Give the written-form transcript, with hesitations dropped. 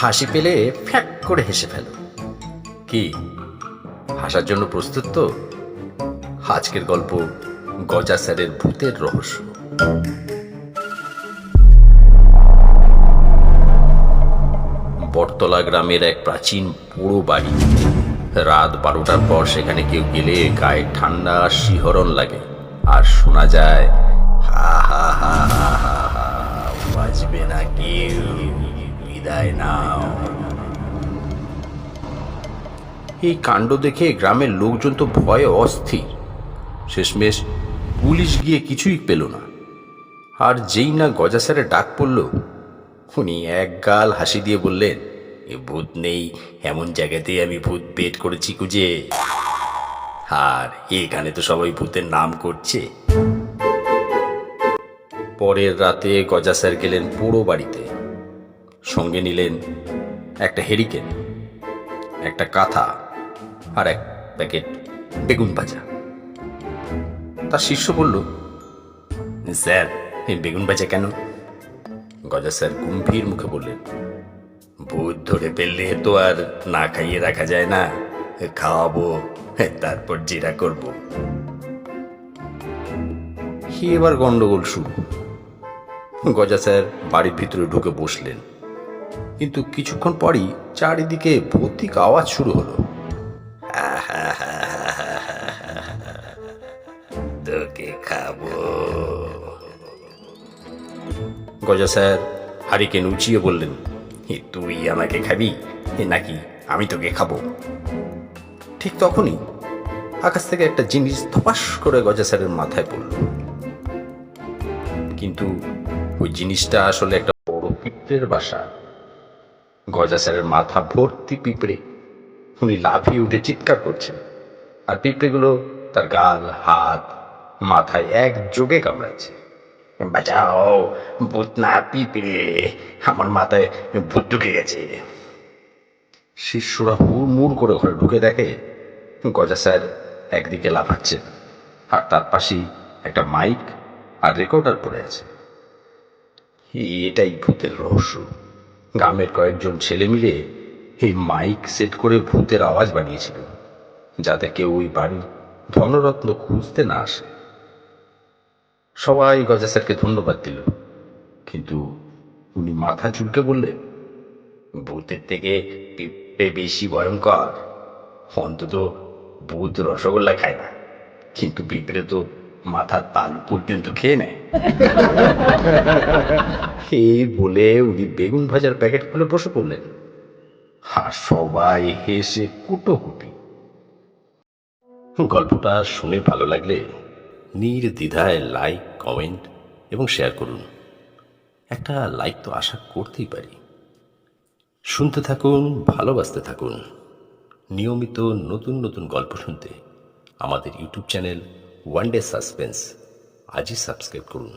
হাসি পেলে ফ্যাক করে হেসে ফেল। কি হাসার জন্য প্রস্তুত তো? আজকের গল্প গজা স্যারের ভূতের রহস্য। বটতলা গ্রামের এক প্রাচীন পোড়ো বাড়ি। রাত 12টার পর সেখানে কেউ গেলে গায়ে ঠান্ডা শিহরণ লাগে, আর শোনা যায় হা হা হা হা হা হা, বাঁচবে না কেউ, বিদায় নাও। এই কাণ্ড দেখে গ্রামের লোকজন তো ভয়ে অস্থির। শেষমেশ পুলিশ গিয়ে কিছুই পেল না। আর যেই না গজা স্যারের ডাক পড়ল, উনি এক গাল হাসি দিয়ে বললেন, এ ভূত নেই এমন জায়গাতেই আমি ভূত বেট করেছি খুঁজে, আর এখানে তো সবাই ভূতের নাম করছে। পরের রাতে গজা স্যার গেলেন পোড়ো বাড়িতে। সঙ্গে নিলেন একটা হেরিকেন, একটা কাঁথা আর এক প্যাকেট বেগুন ভাজা। তার শিষ্য বলল, স্যার এই বেগুন ভাজা কেন? গজা স্যার গম্ভীর মুখে বললেন, ভূত ধরে ফেললে তো আর না খাইয়ে রাখা যায় না, খাওয়াবো তারপর জিরা করব। এবার গন্ডগোল শুরু। গজা স্যার বাড়ির ভিতরে ঢুকে বসলেন, কিন্তু কিছুক্ষণ পরই চারিদিকে ভৌতিক আওয়াজ শুরু হলো। তোকে খাবো। গজা স্যার হারিকেন উঁচিয়ে বললেন, তুই আমাকে খাবি নাকি আমি তোকে খাবো? ঠিক তখনই আকাশ থেকে একটা জিনিস ধপাস করে গজা স্যারের মাথায় পড়ল। কিন্তু ওই জিনিসটা আসলে একটা বড় পিঁপড়ের বাসা। গজা স্যারের মাথা ভর্তি পিঁপড়ে। উনি লাফিয়ে উঠে চিৎকার করছেন, আর পিঁপড়েগুলো তার গাল, হাত, মাথায় একযোগে কামড়াচ্ছে। বাঁচাও, ভূত না পিঁপড়ে, আমার মাথায় ভূত ঢুকে গেছে। শিষ্যরা হুড়মুড় করে ঘরে ঢুকে দেখে গজা স্যার একদিকে লাফাচ্ছে, আর তার পাশেই একটা মাইক আর রেকর্ডার পড়ে আছে। এটাই ভূতের রহস্য। গ্রামের কয়েকজন ছেলে মিলে এই মাইক সেট করে ভূতের আওয়াজ বানিয়েছিল, যাতে কেউ ওই বাড়ির ধনরত্ন খুঁজতে না আসে। সবাই গজা স্যারকে ধন্যবাদ দিল, কিন্তু উনি মাথা চুলকে বললেন, ভূতের থেকে পিঁপড়ে বেশি ভয়ঙ্কর। অন্তত ভূত রসগোল্লা খায় না, কিন্তু পিঁপড়ে তো মাথার তালু পর্যন্ত খেয়ে নেয়। এই বলে উনি বেগুন ভাজার প্যাকেট খুলে বসে পড়লেন, আর সবাই হেসে কুটোকুটি। গল্পটা শুনে ভালো লাগলে নির্দ্বিধায় লাইক, কমেন্ট এবং শেয়ার করুন। একটা লাইক তো আশা করতেই পারি। শুনতে থাকুন, ভালোবাসতে থাকুন। নিয়মিত নতুন নতুন গল্প শুনতে আমাদের YouTube channel one day suspense আজই সাবস্ক্রাইব করুন।